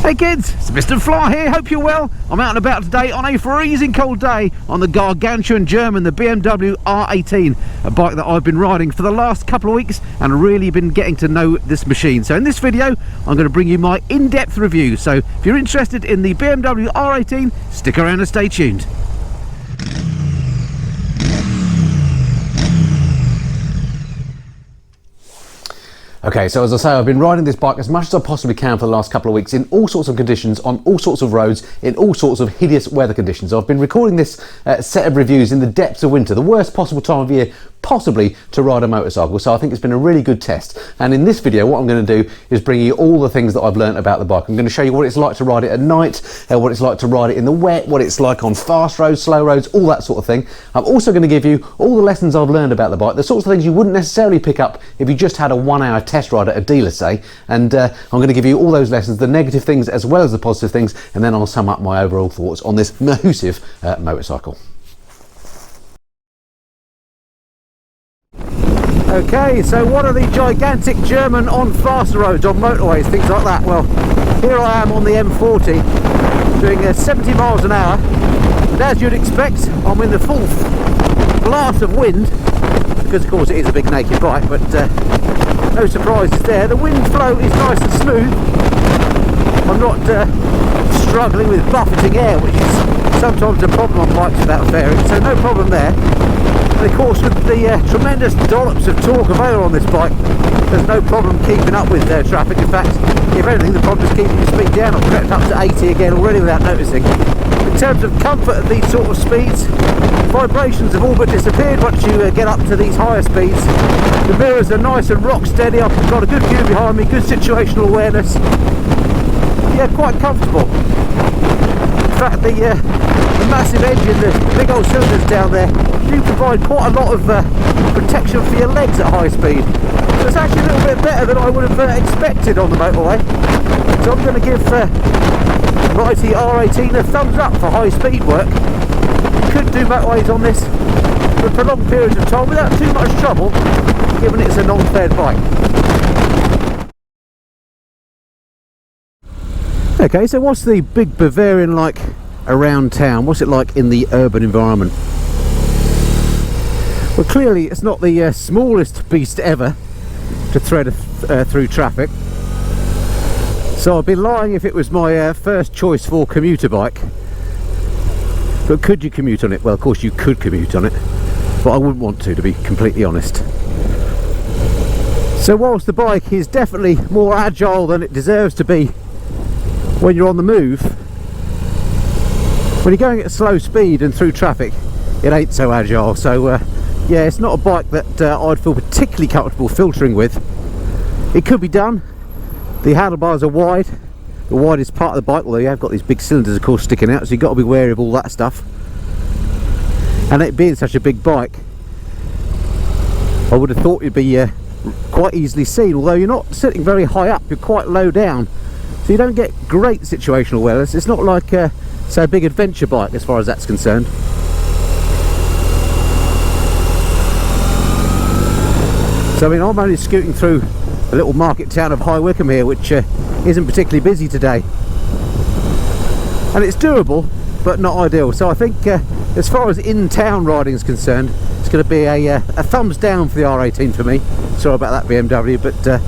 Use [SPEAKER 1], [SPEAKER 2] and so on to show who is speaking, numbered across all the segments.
[SPEAKER 1] Hey kids, it's Mr. Fly here, hope you're well. I'm out and about today on a freezing cold day on the gargantuan German, the BMW R18, a bike that I've been riding for the last couple of weeks and really been getting to know this machine. So in this video, I'm going to bring you my in-depth review. So if you're interested in the BMW R18, stick around and stay tuned. Okay, so as I say, I've been riding this bike as much as I possibly can for the last couple of weeks in all sorts of conditions, on all sorts of roads, in all sorts of hideous weather conditions. I've been recording this set of reviews in the depths of winter, the worst possible time of year possibly to ride a motorcycle, so I think it's been a really good test. And in this video, what I'm going to do is bring you all the things that I've learned about the bike. I'm going to show you what it's like to ride it at night, what it's like to ride it in the wet, what it's like on fast roads, slow roads, all that sort of thing. I'm also going to give you all the lessons I've learned about the bike, the sorts of things you wouldn't necessarily pick up if you just had a 1 hour test ride at a dealer, say, and I'm going to give you all those lessons, the negative things as well as the positive things, and then I'll sum up my overall thoughts on this massive motorcycle. Okay, so what are the gigantic German on fast roads, on motorways, things like that? Well, here I am on the M40 doing 70 miles an hour, and as you'd expect, I'm in the full blast of wind, because of course it is a big naked bike, but no surprises there. The wind flow is nice and smooth. I'm not struggling with buffeting air, which is sometimes a problem on bikes without fairing, so no problem there. And of course, with the tremendous dollops of torque available on this bike, there's no problem keeping up with traffic. In fact, if anything, the problem is keeping the speed down. I've crept up to 80 again already without noticing. In terms of comfort at these sort of speeds, vibrations have all but disappeared once you get up to these higher speeds. The mirrors are nice and rock steady. I've got a good view behind me, good situational awareness. Yeah, quite comfortable. In fact, the massive engine, the big old cylinders down there, do provide quite a lot of protection for your legs at high speed. So it's actually a little bit better than I would have expected on the motorway. So I'm going to give Mighty R18 a thumbs up for high speed work. You could do motorways on this for prolonged periods of time without too much trouble, given it's a non-fed bike. Okay, so what's the big Bavarian like around town? What's it like in the urban environment? Well, clearly it's not the smallest beast ever to thread through traffic. So I'd be lying if it was my first choice for commuter bike. But could you commute on it? Well, of course you could commute on it, but I wouldn't want to be completely honest. So whilst the bike is definitely more agile than it deserves to be when you're on the move, when you're going at slow speed and through traffic, it ain't so agile. So yeah, it's not a bike that I'd feel particularly comfortable filtering with. It could be done. The handlebars are wide, the widest part of the bike, although you have got these big cylinders of course sticking out, so you've got to be wary of all that stuff. And it being such a big bike, I would have thought you'd be quite easily seen, although you're not sitting very high up, you're quite low down, so you don't get great situational awareness. It's not like say a big adventure bike as far as that's concerned. So I mean, I'm only scooting through a little market town of High Wycombe here, which isn't particularly busy today, and it's doable but not ideal. So I think as far as in-town riding is concerned, it's going to be a thumbs down for the R18 for me. Sorry about that BMW, but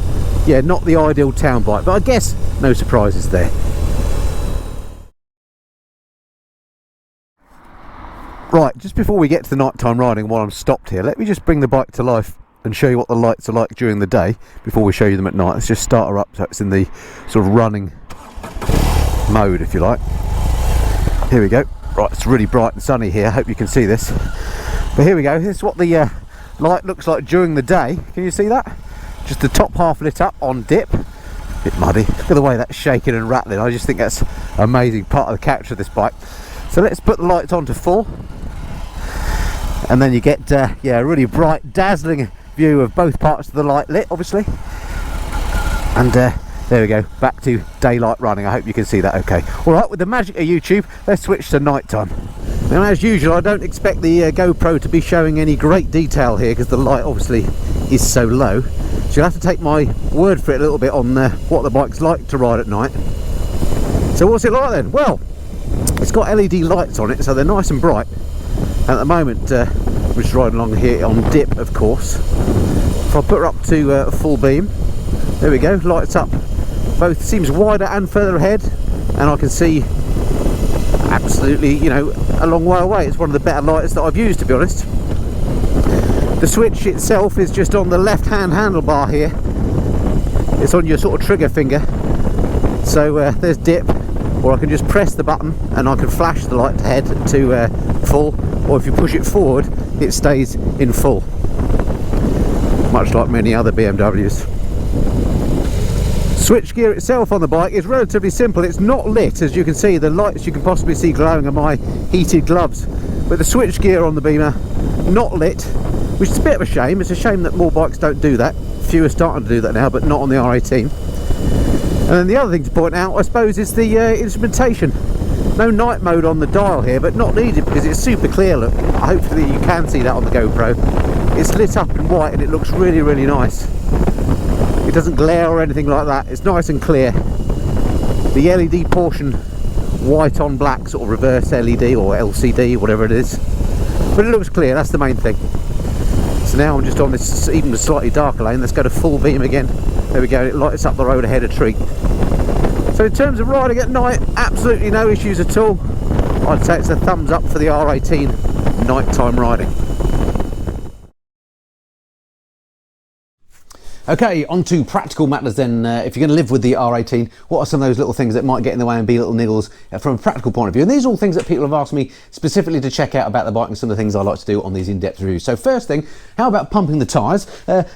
[SPEAKER 1] yeah, not the ideal town bike, but I guess no surprises there. Right, just before we get to the nighttime riding, while I'm stopped here, let me just bring the bike to life and show you what the lights are like during the day before we show you them at night. Let's just start her up so it's in the sort of running mode, if you like. Here we go. Right, it's really bright and sunny here, hope you can see this. But here we go, this is what the light looks like during the day. Can you see that? Just the top half lit up on dip. A bit muddy. Look at the way that's shaking and rattling. I just think that's amazing, part of the character of this bike. So let's put the lights on to full, and then you get yeah, a really bright, dazzling view of both parts of the light lit, obviously. And there we go, back to daylight running. I hope you can see that okay. Alright, with the magic of YouTube, let's switch to nighttime. Now as usual, I don't expect the GoPro to be showing any great detail here because the light obviously is so low. So you'll have to take my word for it a little bit on what the bike's like to ride at night. So what's it like then? Well, it's got LED lights on it, so they're nice and bright. And at the moment, we're just riding along here on dip, of course. If I put her up to full beam, there we go, lights up. Both seems wider and further ahead, and I can see absolutely, you know, a long way away. It's one of the better lights that I've used, to be honest. The switch itself is just on the left hand handlebar here. It's on your sort of trigger finger. So there's dip, or I can just press the button and I can flash the light ahead to full, or if you push it forward it stays in full, much like many other BMWs. Switch gear itself on the bike is relatively simple. It's not lit, as you can see. The lights you can possibly see glowing are my heated gloves, but the switch gear on the Beamer not lit, which is a bit of a shame. It's a shame that more bikes don't do that. Few are starting to do that now, but not on the R18. And then the other thing to point out, I suppose, is the instrumentation. No night mode on the dial here, but not needed because it's super clear. Look, hopefully you can see that on the GoPro. It's lit up in white and it looks really, really nice. It doesn't glare or anything like that. It's nice and clear. The LED portion, white on black, sort of reverse LED or LCD, whatever it is. But it looks clear, that's the main thing. So now I'm just on this even slightly darker lane. Let's go to full beam again. There we go, it lights up the road ahead a treat. So in terms of riding at night, absolutely no issues at all. I'd say it's a thumbs up for the R18 nighttime riding. Okay, on to practical matters then. If you're going to live with the R18, what are some of those little things that might get in the way and be little niggles from a practical point of view? And these are all things that people have asked me specifically to check out about the bike and some of the things I like to do on these in-depth reviews. So first thing, how about pumping the tyres?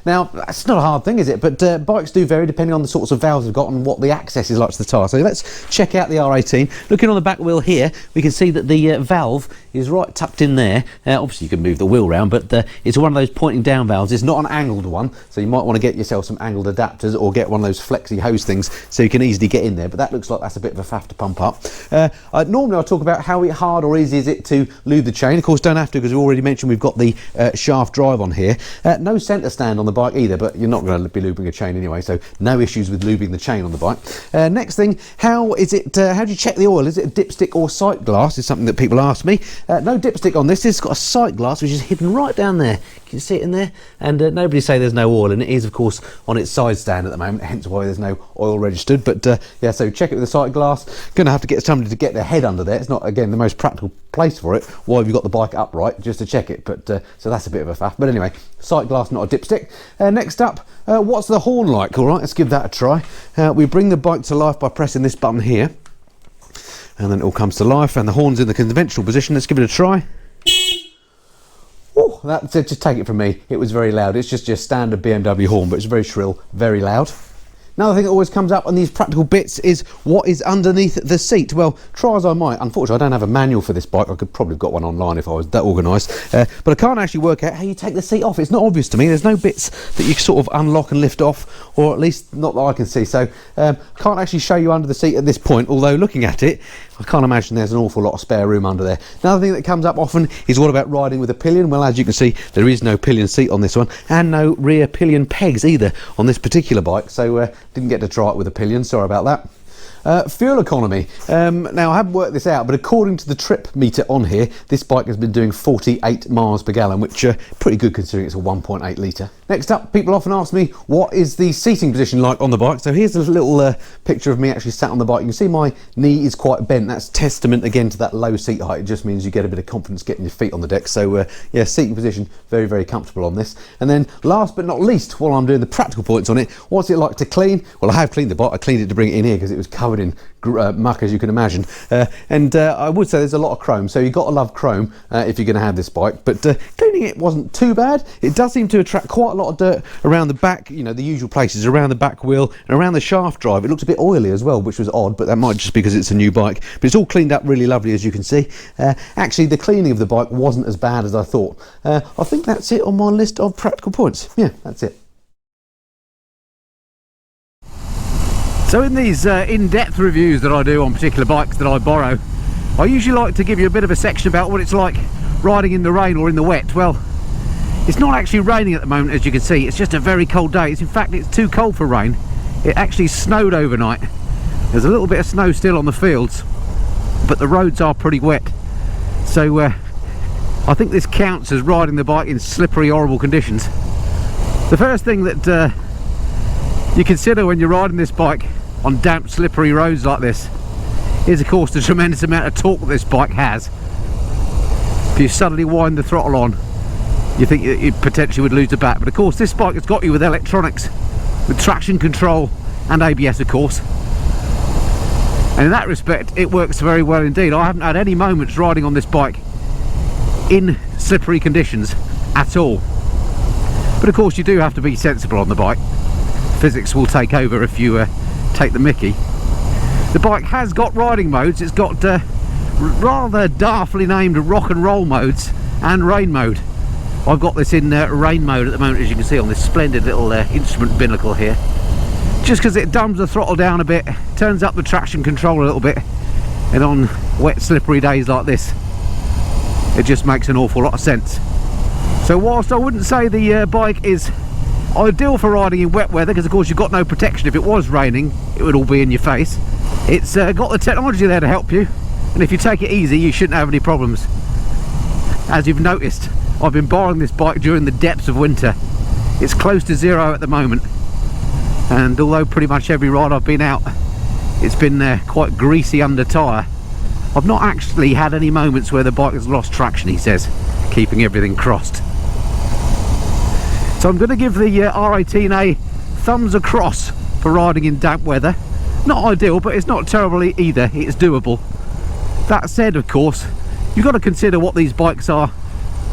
[SPEAKER 1] Now, that's not a hard thing, is it? But bikes do vary depending on the sorts of valves they've got and what the access is like to the tyre. So let's check out the R18. Looking on the back wheel here, we can see that the valve is right tucked in there. Obviously, you can move the wheel around, but it's one of those pointing down valves. It's not an angled one, so you might want to get yourself some angled adapters or get one of those flexi hose things so you can easily get in there, but that looks like that's a bit of a faff to pump up. Normally I'll talk about how hard or easy is it to lube the chain. Of course, don't have to, because we already mentioned we've got the shaft drive on here. No centre stand on the bike either, but you're not going to be lubing a chain anyway, so no issues with lubing the chain on the bike. Next thing, how do you check the oil? Is it a dipstick or sight glass is something that people ask me. No dipstick on this. It's got a sight glass which is hidden right down there. Can you see it in there? And nobody say there's no oil, and it is of course on its side stand at the moment, hence why there's no oil registered. But yeah, so check it with a sight glass. Gonna have to get somebody to get their head under there. It's not, again, the most practical place for it. Why have you got the bike upright just to check it? But so that's a bit of a faff. But anyway, sight glass, not a dipstick. Next up, what's the horn like? All right, let's give that a try. We bring the bike to life by pressing this button here, and then it all comes to life, and the horn's in the conventional position. Let's give it a try. Oh, just take it from me, it was very loud. It's just your standard BMW horn, but it's very shrill, very loud. Another thing that always comes up on these practical bits is what is underneath the seat. Well, try as I might, unfortunately I don't have a manual for this bike. I could probably have got one online if I was that organised, but I can't actually work out how you take the seat off. It's not obvious to me. There's no bits that you sort of unlock and lift off, or at least not that I can see. So can't actually show you under the seat at this point, although looking at it, I can't imagine there's an awful lot of spare room under there. Another thing that comes up often is what about riding with a pillion? Well, as you can see, there is no pillion seat on this one, and no rear pillion pegs either on this particular bike, so didn't get to try it with a pillion, sorry about that. Fuel economy. Now I haven't worked this out, but according to the trip meter on here, this bike has been doing 48 miles per gallon, which pretty good considering it's a 1.8 litre. Next up, people often ask me, what is the seating position like on the bike? So here's a little picture of me actually sat on the bike. You can see my knee is quite bent. That's testament again to that low seat height. It just means you get a bit of confidence getting your feet on the deck. So yeah, seating position, very, very comfortable on this. And then last but not least, while I'm doing the practical points on it, what's it like to clean? Well, I have cleaned the bike. I cleaned it to bring it in here because it was covered in muck, as you can imagine, and I would say there's a lot of chrome, so you've got to love chrome if you're going to have this bike. But cleaning it wasn't too bad. It does seem to attract quite a lot of dirt around the back, you know, the usual places, around the back wheel and around the shaft drive. It looks a bit oily as well, which was odd, but that might just be because it's a new bike. But it's all cleaned up really lovely, as you can see. Actually, the cleaning of the bike wasn't as bad as I thought. I think that's it on my list of practical points. Yeah, that's it. So in these in-depth reviews that I do on particular bikes that I borrow, I usually like to give you a bit of a section about what it's like riding in the rain or in the wet. Well, it's not actually raining at the moment, as you can see. It's just a very cold day. In fact, it's too cold for rain. It actually snowed overnight, There's a little bit of snow still on the fields, but the roads are pretty wet, so I think this counts as riding the bike in slippery, horrible conditions. The first thing that you consider when you're riding this bike on damp, slippery roads like this is, of course, the tremendous amount of torque that this bike has. If you suddenly wind the throttle on, you think you potentially would lose the bat, but of course this bike has got you with electronics, with traction control and ABS, of course, and in that respect it works very well indeed. I haven't had any moments riding on this bike in slippery conditions at all, but of course you do have to be sensible on the bike. Physics will take over if you take the mickey. The bike has got riding modes. It's got rather daftly named rock and roll modes and rain mode. I've got this in rain mode at the moment, as you can see on this splendid little instrument binnacle here, just because it dumbs the throttle down a bit, turns up the traction control a little bit, and on wet slippery days like this it just makes an awful lot of sense. So whilst I wouldn't say the bike is ideal for riding in wet weather, because of course you've got no protection, if it was raining it would all be in your face, it's got the technology there to help you, and if you take it easy you shouldn't have any problems. As you've noticed, I've been borrowing this bike during the depths of winter. It's close to zero at the moment, and although pretty much every ride I've been out it's been quite greasy under tyre, I've not actually had any moments where the bike has lost traction, he says, keeping everything crossed. So I'm going to give the R18 a thumbs across for riding in damp weather. Not ideal, but it's not terrible either, it's doable. That said, of course, you've got to consider what these bikes are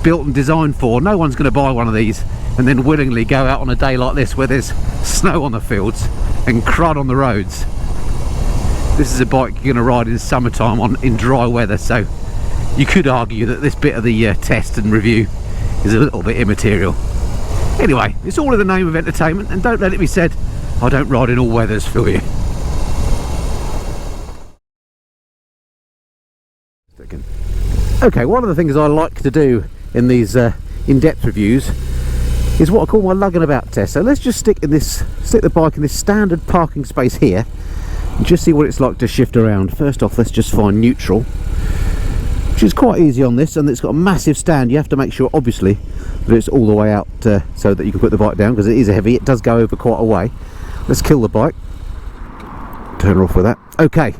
[SPEAKER 1] built and designed for. No one's going to buy one of these and then willingly go out on a day like this where there's snow on the fields and crud on the roads. This is a bike you're going to ride in summertime in dry weather, so you could argue that this bit of the test and review is a little bit immaterial. Anyway, it's all in the name of entertainment, and don't let it be said I don't ride in all weathers for you. Okay, one of the things I like to do in these in-depth reviews is what I call my lugging about test. So let's just stick the bike in this standard parking space here and just see what it's like to shift around. First off, let's just find neutral, which is quite easy on this, and it's got a massive stand. You have to make sure obviously that it's all the way out so that you can put the bike down, because it is heavy, it does go over quite a way. Let's kill the bike, turn her off with that. Okay,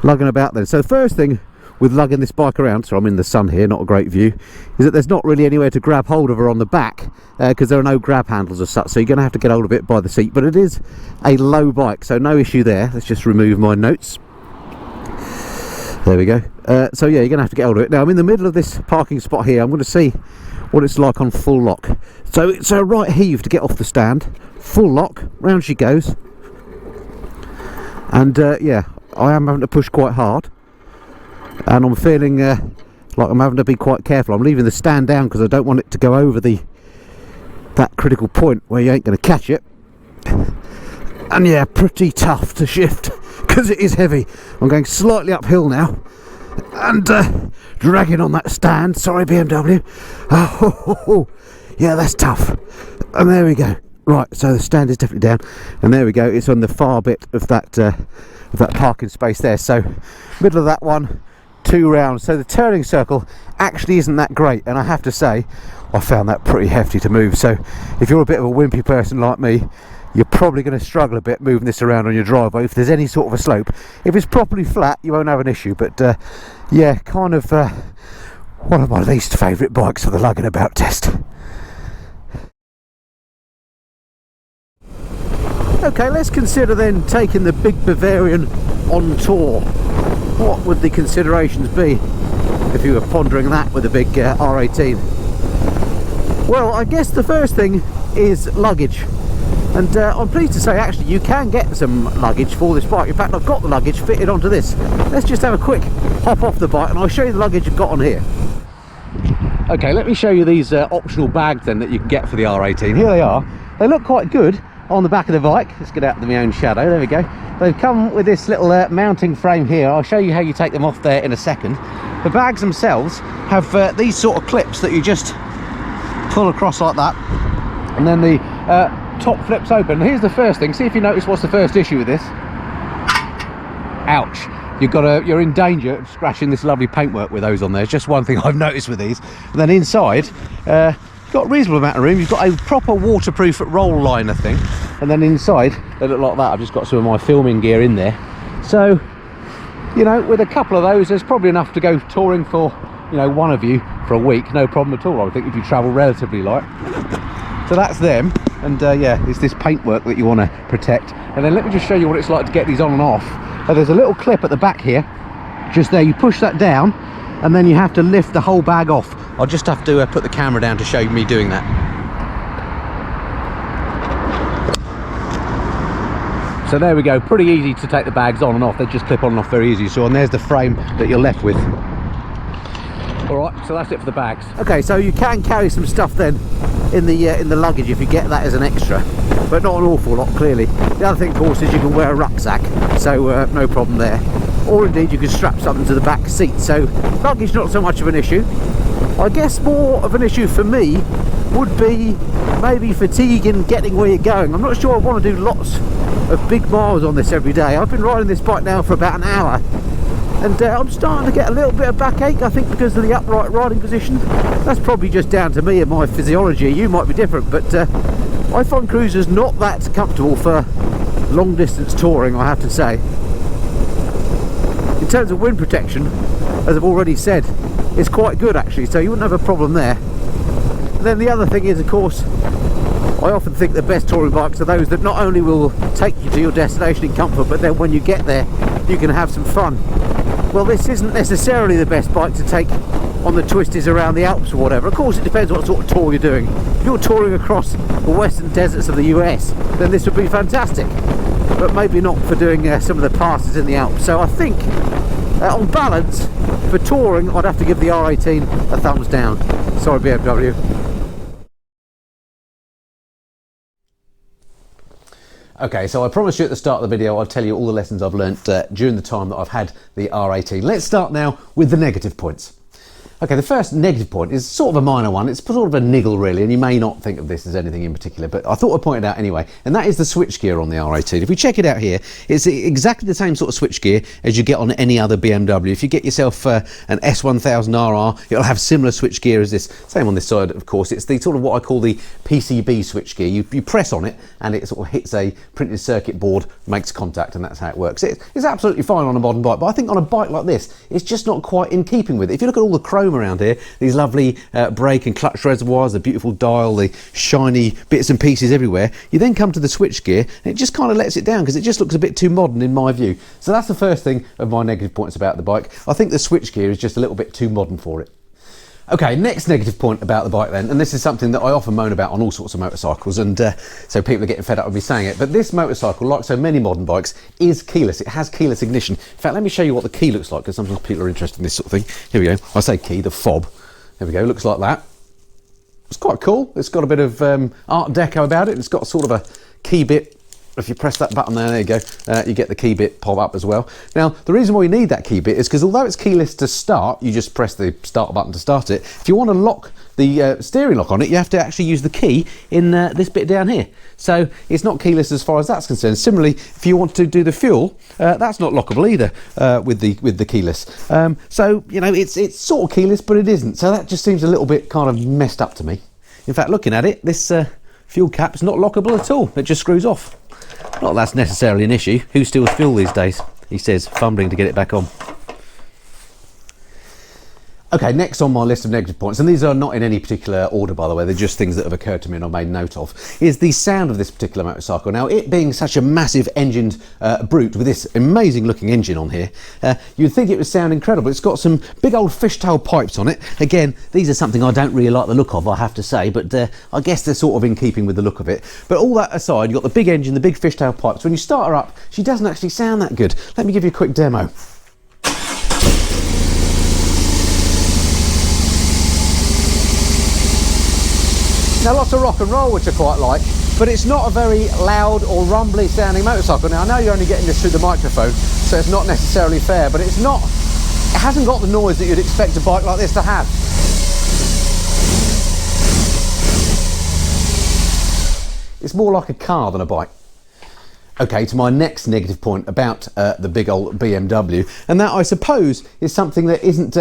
[SPEAKER 1] lugging about then. So first thing with lugging this bike around, so I'm in the sun here, not a great view, is that there's not really anywhere to grab hold of her on the back, because there are no grab handles as such, so you're going to have to get hold of it by the seat. But it is a low bike, so no issue there. Let's just remove my notes. There we go. So yeah, you're going to have to get hold of it. Now I'm in the middle of this parking spot here. I'm going to see what it's like on full lock. So it's a right heave to get off the stand. Full lock, round she goes. And yeah, I am having to push quite hard, and I'm feeling like I'm having to be quite careful. I'm leaving the stand down because I don't want it to go over that critical point where you ain't going to catch it. And yeah, pretty tough to shift because it is heavy. I'm going slightly uphill now and dragging on that stand. Sorry, BMW. Oh, yeah, that's tough. And there we go. Right, so the stand is definitely down, and there we go. It's on the far bit of that parking space there. So middle of that one, 2 rounds. So the turning circle actually isn't that great, and I have to say I found that pretty hefty to move. So if you're a bit of a wimpy person like me, you're probably going to struggle a bit moving this around on your driveway if there's any sort of a slope. If it's properly flat, you won't have an issue. But yeah, kind of one of my least favourite bikes for the lugging about test. Okay, let's consider then taking the big Bavarian on tour. What would the considerations be if you were pondering that with a big R18? Well, I guess the first thing is luggage. And I'm pleased to say actually you can get some luggage for this bike. In fact, I've got the luggage fitted onto this. Let's just have a quick hop off the bike and I'll show you the luggage I've got on here. Okay, let me show you these optional bags then that you can get for the R18. Here they are. They look quite good on the back of the bike. Let's get out of my own shadow. There we go. They've come with this little mounting frame here. I'll show you how you take them off there in a second. The bags themselves have these sort of clips that you just pull across like that, and then the top flips open. Here's the first thing. See if you notice what's the first issue with this. ouch, you're in danger of scratching this lovely paintwork with those on there. It's just one thing I've noticed with these. And then inside, got a reasonable amount of room. You've got a proper waterproof roll liner thing, and then inside they look like that. I've just got some of my filming gear in there, so you know, with a couple of those there's probably enough to go touring for, you know, one of you for a week, no problem at all, I think, if you travel relatively light. So that's them, and yeah, it's this paintwork that you want to protect. And then let me just show you what it's like to get these on and off. There's a little clip at the back here, just there. You push that down and then you have to lift the whole bag off. I'll just have to put the camera down to show me doing that. So there we go, pretty easy to take the bags on and off. They just clip on and off very easy. So, and there's the frame that you're left with. All right, so that's it for the bags. Okay, so you can carry some stuff then in the luggage if you get that as an extra, but not an awful lot, clearly. The other thing, of course, is you can wear a rucksack, so no problem there. Or indeed, you can strap something to the back seat. So luggage, not so much of an issue. I guess more of an issue for me would be maybe fatigue in getting where you're going. I'm not sure I want to do lots of big miles on this every day. I've been riding this bike now for about an hour, and I'm starting to get a little bit of backache, I think, because of the upright riding position. That's probably just down to me and my physiology. You might be different, but I find cruisers not that comfortable for long distance touring, I have to say. In terms of wind protection, as I've already said, it's quite good actually, so you wouldn't have a problem there. And then the other thing is, of course, I often think the best touring bikes are those that not only will take you to your destination in comfort, but then when you get there you can have some fun. Well, this isn't necessarily the best bike to take on the twisties around the Alps or whatever. Of course, it depends what sort of tour you're doing. If you're touring across the western deserts of the US, then this would be fantastic, but maybe not for doing some of the passes in the Alps. So I think on balance, for touring, I'd have to give the R18 a thumbs down. Sorry, BMW. Okay, so I promised you at the start of the video I'd tell you all the lessons I've learnt during the time that I've had the R18. Let's start now with the negative points. Okay, the first negative point is sort of a minor one. It's sort of a niggle really, and you may not think of this as anything in particular, but I thought I'd point it out anyway, and that is the switchgear on the R18. If we check it out here, it's exactly the same sort of switchgear as you get on any other BMW. If you get yourself an S1000RR, it'll have similar switchgear as this. Same on this side, of course. It's the sort of what I call the PCB switchgear. You press on it and it sort of hits a printed circuit board, makes contact, and that's how it works. It's absolutely fine on a modern bike, but I think on a bike like this, it's just not quite in keeping with it. If you look at all the chrome around here, these lovely brake and clutch reservoirs, the beautiful dial, the shiny bits and pieces everywhere, you then come to the switchgear and it just kind of lets it down because it just looks a bit too modern in my view. So that's the first thing of my negative points about the bike. I think the switchgear is just a little bit too modern for it. Okay, next negative point about the bike then, and this is something that I often moan about on all sorts of motorcycles, and so people are getting fed up with me saying it, but this motorcycle, like so many modern bikes, is keyless. It has keyless ignition. In fact, let me show you what the key looks like, because sometimes people are interested in this sort of thing. Here we go. I say key, the fob. There we go, looks like that. It's quite cool. It's got a bit of Art Deco about it. It's got sort of a key bit. If you press that button there you go, you get the key bit pop up as well. Now, the reason why you need that key bit is because although it's keyless to start, you just press the start button to start it. If you want to lock the steering lock on it, you have to actually use the key in this bit down here. So it's not keyless as far as that's concerned. Similarly, if you want to do the fuel, that's not lockable either with the keyless. So, you know, it's sort of keyless, but it isn't. So that just seems a little bit kind of messed up to me. In fact, looking at it, this fuel cap's not lockable at all. It just screws off. Not that that's necessarily an issue. Who steals fuel these days? He says, fumbling to get it back on. Okay, next on my list of negative points, and these are not in any particular order by the way, they're just things that have occurred to me and I've made note of, is the sound of this particular motorcycle. Now, it being such a massive engined brute with this amazing looking engine on here, you'd think it would sound incredible. It's got some big old fishtail pipes on it. Again, these are something I don't really like the look of, I have to say, but I guess they're sort of in keeping with the look of it. But all that aside, you've got the big engine, the big fishtail pipes. When you start her up, she doesn't actually sound that good. Let me give you a quick demo. Now, lots of rock and roll, which I quite like, but it's not a very loud or rumbly sounding motorcycle. Now, I know you're only getting this through the microphone, so it's not necessarily fair, but it hasn't got the noise that you'd expect a bike like this to have. It's more like a car than a bike. Okay, to my next negative point about the big old BMW, and that I suppose is something that isn't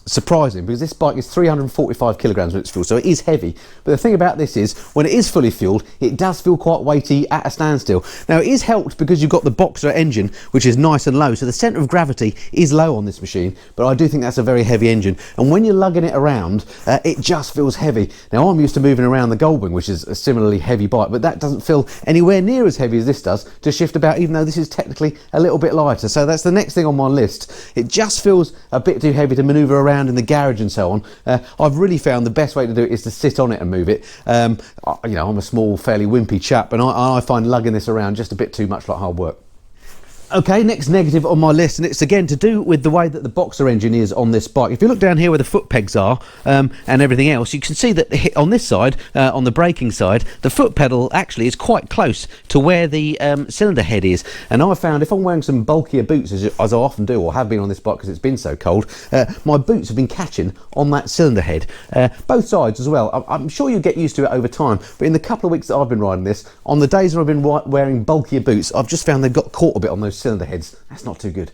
[SPEAKER 1] surprising, because this bike is 345 kilograms when it's fueled, so it is heavy. But the thing about this is, when it is fully fueled, it does feel quite weighty at a standstill. Now, it is helped because you've got the Boxer engine, which is nice and low, so the centre of gravity is low on this machine, but I do think that's a very heavy engine. And when you're lugging it around, it just feels heavy. Now, I'm used to moving around the Goldwing, which is a similarly heavy bike, but that doesn't feel anywhere near as heavy as this does to shift about, even though this is technically a little bit lighter. So that's the next thing on my list. It just feels a bit too heavy to manoeuvre around in the garage and so on. I've really found the best way to do it is to sit on it and move it. You know, I'm a small, fairly wimpy chap, and I find lugging this around just a bit too much like hard work. Okay, next negative on my list, and it's again to do with the way that the Boxer engine is on this bike. If you look down here where the foot pegs are and everything else, you can see that on this side, on the braking side, the foot pedal actually is quite close to where the cylinder head is. And I've found if I'm wearing some bulkier boots, as I often do, or have been on this bike because it's been so cold, my boots have been catching on that cylinder head. Both sides as well. I'm sure you'll get used to it over time, but in the couple of weeks that I've been riding this, on the days when I've been wearing bulkier boots, I've just found they've got caught a bit on those cylinder heads. That's not too good.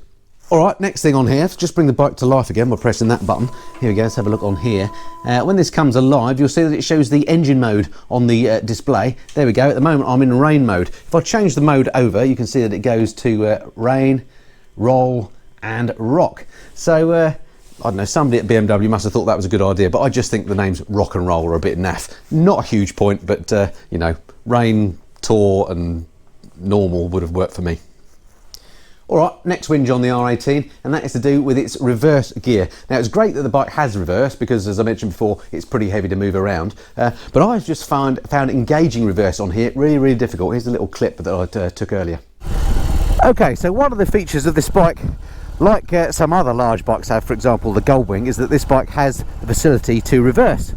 [SPEAKER 1] Alright, next thing on here, just bring the bike to life again by pressing that button. Here we go, let's have a look on here. When this comes alive, you'll see that it shows the engine mode on the display. There we go, at the moment I'm in rain mode. If I change the mode over, you can see that it goes to rain, roll and rock. So I don't know, somebody at BMW must have thought that was a good idea, but I just think the names rock and roll are a bit naff. Not a huge point, but you know, rain, tour and normal would have worked for me. Alright, next whinge on the R18, and that is to do with its reverse gear. Now, it's great that the bike has reverse because, as I mentioned before, it's pretty heavy to move around. But I've just found engaging reverse on here really, really difficult. Here's a little clip that I took earlier. Okay, so one of the features of this bike, like some other large bikes have, for example the Goldwing, is that this bike has the facility to reverse.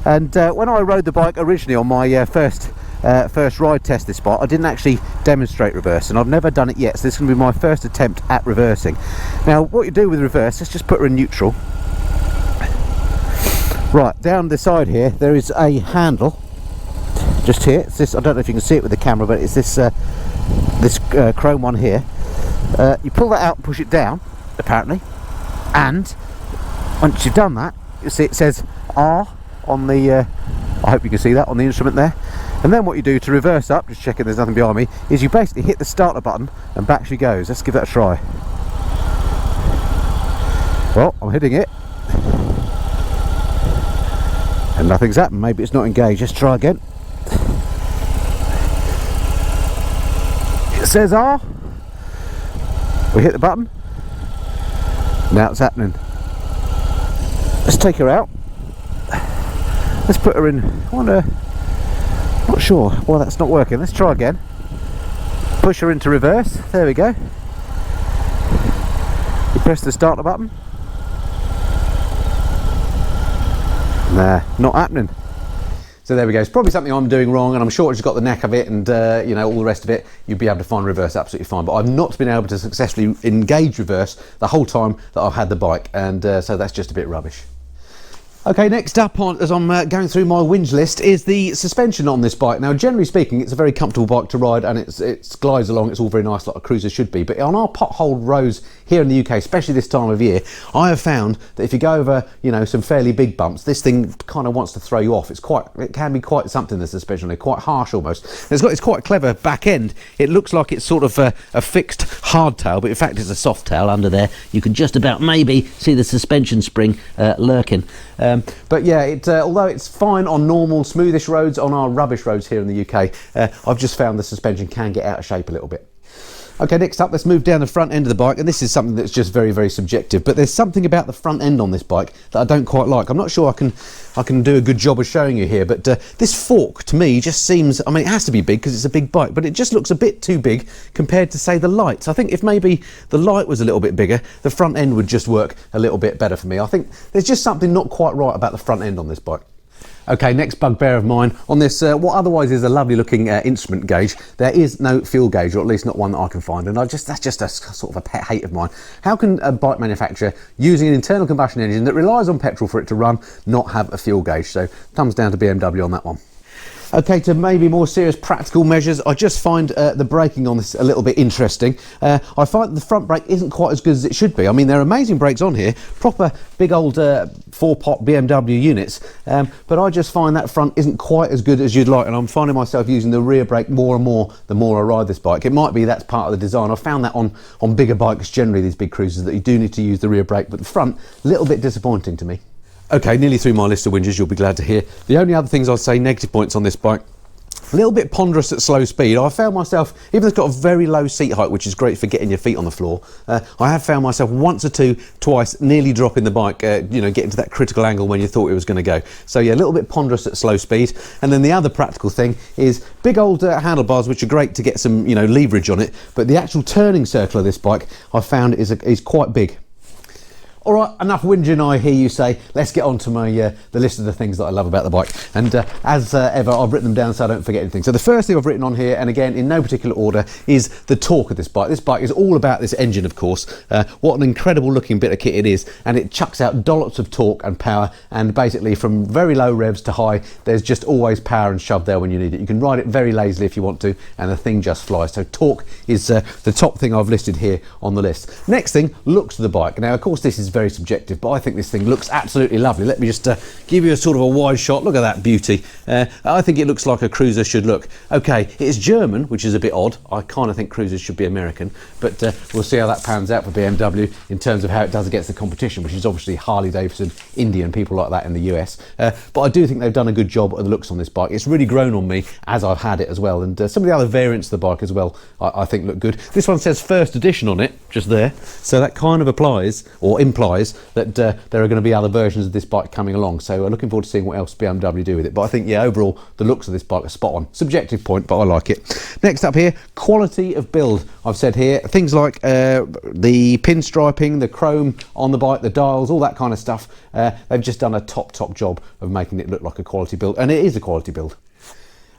[SPEAKER 1] And when I rode the bike originally on my first ride test this bike, I didn't actually demonstrate reverse, and I've never done it yet, so this is going to be my first attempt at reversing. Now, what you do with reverse, let's just put her in neutral. Right, down the side here, there is a handle, just here. It's this, I don't know if you can see it with the camera, but it's this chrome one here. You pull that out and push it down, apparently, and once you've done that, you see it says R on the, I hope you can see that on the instrument there. And then what you do to reverse up, just checking there's nothing behind me, is you basically hit the starter button and back she goes. Let's give that a try. Well, I'm hitting it. And nothing's happened. Maybe it's not engaged. Let's try again. It says R. We hit the button. Now it's happening. Let's take her out. Let's put her in. I wonder. Not sure. Well, that's not working. Let's try again. Push her into reverse. There we go. You press the starter button. Nah, not happening. So there we go. It's probably something I'm doing wrong, and I'm sure it's got the knack of it, and you know, all the rest of it. You'd be able to find reverse absolutely fine. But I've not been able to successfully engage reverse the whole time that I've had the bike, and so that's just a bit rubbish. Okay, next up as I'm going through my whinge list is the suspension on this bike. Now, generally speaking, it's a very comfortable bike to ride, and it glides along. It's all very nice, like a cruiser should be. But on our potholed roads here in the UK, especially this time of year, I have found that if you go over, you know, some fairly big bumps, this thing kind of wants to throw you off. It can be quite something, the suspension. They're quite harsh almost. And it's quite a clever back end. It looks like it's sort of a fixed hardtail, but in fact it's a soft tail under there. You can just about maybe see the suspension spring lurking. But yeah, although it's fine on normal smoothish roads, on our rubbish roads here in the UK, I've just found the suspension can get out of shape a little bit. Okay, next up, let's move down the front end of the bike, and this is something that's just very, very subjective, but there's something about the front end on this bike that I don't quite like. I'm not sure I can do a good job of showing you here, but this fork to me just seems, I mean, it has to be big because it's a big bike, but it just looks a bit too big compared to, say, the lights. I think if maybe the light was a little bit bigger, the front end would just work a little bit better for me. I think there's just something not quite right about the front end on this bike. Okay, next bugbear of mine on this, what otherwise is a lovely looking instrument gauge, there is no fuel gauge, or at least not one that I can find, and that's just a sort of a pet hate of mine. How can a bike manufacturer using an internal combustion engine that relies on petrol for it to run not have a fuel gauge? So thumbs down to BMW on that one. Okay, to maybe more serious practical measures, I just find the braking on this a little bit interesting. I find the front brake isn't quite as good as it should be. I mean, there are amazing brakes on here, proper big old 4-pot BMW units, but I just find that front isn't quite as good as you'd like, and I'm finding myself using the rear brake more and more the more I ride this bike. It might be that's part of the design. I've found that on bigger bikes, generally these big cruisers, that you do need to use the rear brake, but the front, a little bit disappointing to me. Okay, nearly through my list of whinges, you'll be glad to hear. The only other things I'd say, negative points on this bike, a little bit ponderous at slow speed. I found myself, even though it's got a very low seat height, which is great for getting your feet on the floor, I have found myself once or twice nearly dropping the bike, getting to that critical angle when you thought it was going to go. So yeah, a little bit ponderous at slow speed. And then the other practical thing is big old handlebars, which are great to get some, leverage on it, but the actual turning circle of this bike, I found is quite big. All right, enough whinging, I hear you say. Let's get on to the list of the things that I love about the bike. And as ever, I've written them down so I don't forget anything. So the first thing I've written on here, and again, in no particular order, is the torque of this bike. This bike is all about this engine, of course. What an incredible looking bit of kit it is. And it chucks out dollops of torque and power. And basically, from very low revs to high, there's just always power and shove there when you need it. You can ride it very lazily if you want to, and the thing just flies. So torque is the top thing I've listed here on the list. Next thing, looks of the bike. Now, of course, this is very subjective, but I think this thing looks absolutely lovely. Let me just give you a sort of a wide shot. Look at that beauty. I think it looks like a cruiser should look. Okay, it's German, which is a bit odd. I kind of think cruisers should be American, but we'll see how that pans out for BMW in terms of how it does against the competition, which is obviously Harley-Davidson, Indian, people like that in the US. But I do think they've done a good job of the looks on this bike. It's really grown on me as I've had it as well, and some of the other variants of the bike as well I think look good. This one says first edition on it, just there, so that kind of applies or implies that there are going to be other versions of this bike coming along, so looking forward to seeing what else BMW do with it. But I think, yeah, overall the looks of this bike are spot on. Subjective point, but I like it. Next up here, quality of build. I've said here things like the pinstriping, the chrome on the bike, the dials, all that kind of stuff. They've just done a top job of making it look like a quality build, and it is a quality build.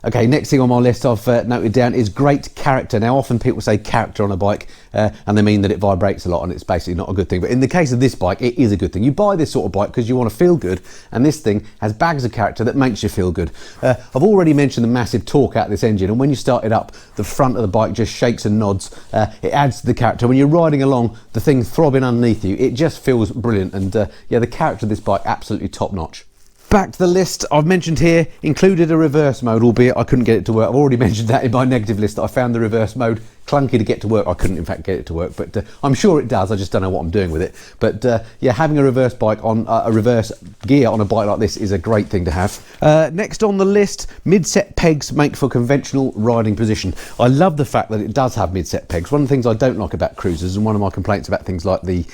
[SPEAKER 1] Okay, next thing on my list I've noted down is great character. Now, often people say character on a bike and they mean that it vibrates a lot, and it's basically not a good thing. But in the case of this bike, it is a good thing. You buy this sort of bike because you want to feel good, and this thing has bags of character that makes you feel good. I've already mentioned the massive torque out of this engine, and when you start it up, the front of the bike just shakes and nods. It adds to the character. When you're riding along, the thing throbbing underneath you, it just feels brilliant. And yeah, the character of this bike, absolutely top notch. Back to the list I've mentioned here, included a reverse mode, albeit I couldn't get it to work. I've already mentioned that in my negative list, that I found the reverse mode clunky to get to work. I couldn't in fact get it to work, but I'm sure it does. I just don't know what I'm doing with it. But yeah, having a reverse bike on a reverse gear on a bike like this is a great thing to have. Next on the list, mid-set pegs make for conventional riding position. I love the fact that it does have mid-set pegs. One of the things I don't like about cruisers, and one of my complaints about things like the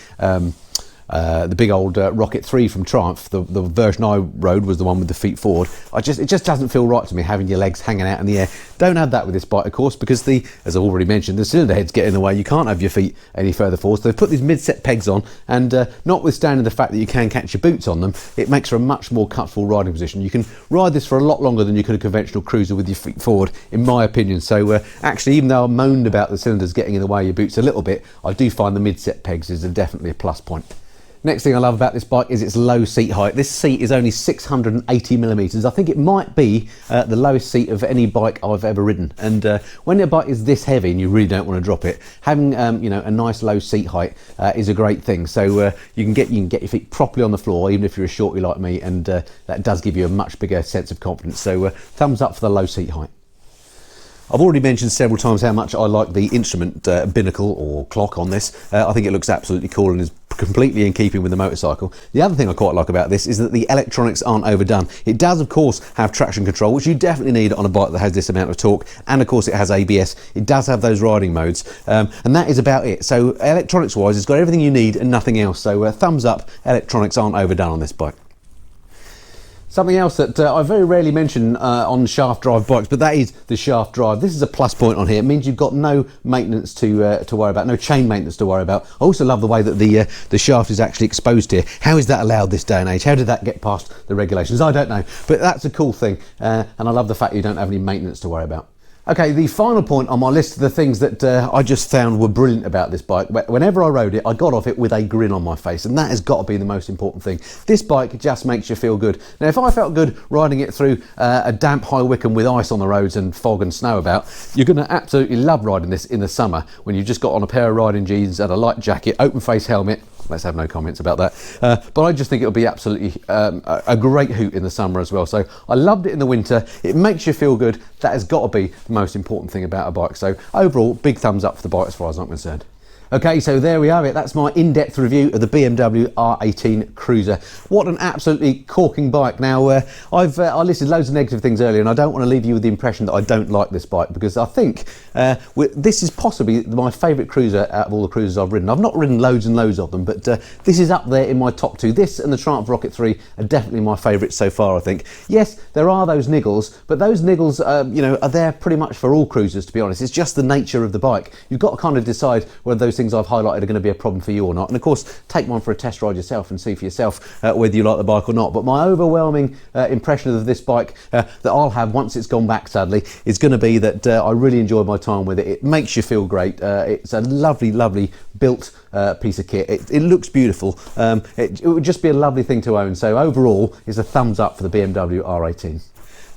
[SPEAKER 1] big old Rocket 3 from Triumph, the version I rode was the one with the feet forward. It just doesn't feel right to me having your legs hanging out in the air. Don't have that with this bike, of course, because as I've already mentioned, the cylinder heads get in the way. You can't have your feet any further forward. So they've put these mid-set pegs on, and notwithstanding the fact that you can catch your boots on them, it makes for a much more comfortable riding position. You can ride this for a lot longer than you could a conventional cruiser with your feet forward, in my opinion. So actually, even though I moaned about the cylinders getting in the way of your boots a little bit, I do find the mid-set pegs is definitely a plus point. Next thing I love about this bike is its low seat height. This seat is only 680 millimeters. I think it might be the lowest seat of any bike I've ever ridden. And when your bike is this heavy and you really don't want to drop it, having a nice low seat height is a great thing. So you can get your feet properly on the floor, even if you're a shorty like me, and that does give you a much bigger sense of confidence. So thumbs up for the low seat height. I've already mentioned several times how much I like the instrument binnacle or clock on this. I think it looks absolutely cool and is completely in keeping with the motorcycle. The other thing I quite like about this is that the electronics aren't overdone. It does, of course, have traction control, which you definitely need on a bike that has this amount of torque, and of course it has ABS. It does have those riding modes, and that is about it. So electronics wise, it's got everything you need and nothing else. So thumbs up, electronics aren't overdone on this bike. Something else that I very rarely mention on shaft drive bikes, but that is the shaft drive. This is a plus point on here. It means you've got no maintenance to worry about, no chain maintenance to worry about. I also love the way that the shaft is actually exposed here. How is that allowed this day and age? How did that get past the regulations? I don't know, but that's a cool thing, and I love the fact you don't have any maintenance to worry about. Okay, the final point on my list of the things that I just found were brilliant about this bike. Whenever I rode it, I got off it with a grin on my face, and that has got to be the most important thing. This bike just makes you feel good. Now, if I felt good riding it through a damp High Wycombe with ice on the roads and fog and snow about, you're going to absolutely love riding this in the summer when you've just got on a pair of riding jeans and a light jacket, open face helmet. Let's have no comments about that. But I just think it'll be absolutely a great hoot in the summer as well. So I loved it in the winter. It makes you feel good. That has got to be the most important thing about a bike. So overall, big thumbs up for the bike as far as I'm concerned. Okay, so there we have it. That's my in-depth review of the BMW R18 Cruiser. What an absolutely corking bike. Now, I listed loads of negative things earlier, and I don't want to leave you with the impression that I don't like this bike, because I think this is possibly my favourite cruiser out of all the cruisers I've ridden. I've not ridden loads and loads of them, but this is up there in my top two. This and the Triumph Rocket 3 are definitely my favourites so far, I think. Yes, there are those niggles, but those niggles, you know, are there pretty much for all cruisers, to be honest. It's just the nature of the bike. You've got to kind of decide whether those things I've highlighted are going to be a problem for you or not, and of course take one for a test ride yourself and see for yourself whether you like the bike or not. But my overwhelming impression of this bike that I'll have once it's gone back, sadly, is going to be that I really enjoyed my time with it. It makes you feel great. It's a lovely built piece of kit. It looks beautiful. It would just be a lovely thing to own. So overall, it's a thumbs up for the BMW R18.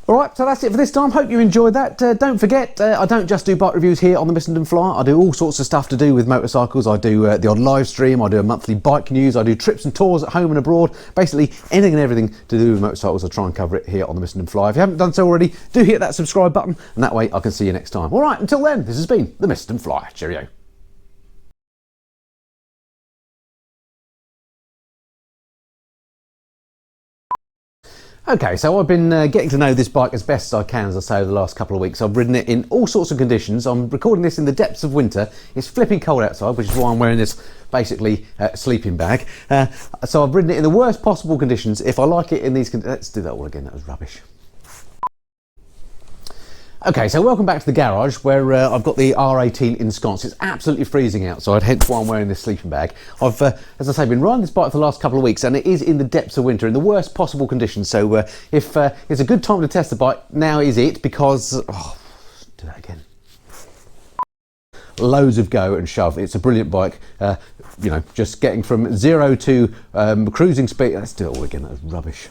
[SPEAKER 1] Alright, so that's it for this time. Hope you enjoyed that. Don't forget, I don't just do bike reviews here on the Missenden Flyer. I do all sorts of stuff to do with motorcycles. I do the odd live stream, I do a monthly bike news, I do trips and tours at home and abroad. Basically, anything and everything to do with motorcycles, I try and cover it here on the Missenden Flyer. If you haven't done so already, do hit that subscribe button, and that way I can see you next time. Alright, until then, this has been the Missenden Flyer. Cheerio. Okay, so I've been getting to know this bike as best as I can, as I say, over the last couple of weeks. I've ridden it in all sorts of conditions. I'm recording this in the depths of winter. It's flipping cold outside, which is why I'm wearing this basically sleeping bag. So I've ridden it in the worst possible conditions. If I like it in these conditions, let's do that all again, that was rubbish. Okay, so welcome back to the garage where I've got the R18 ensconced. It's absolutely freezing outside, hence why I'm wearing this sleeping bag. I've, as I say, been riding this bike for the last couple of weeks, and it is in the depths of winter, in the worst possible conditions. So if it's a good time to test the bike, now is it, because... Oh, do that again. Loads of go and shove. It's a brilliant bike. You know, just getting from 0 to cruising speed. Let's do it all again, that was rubbish.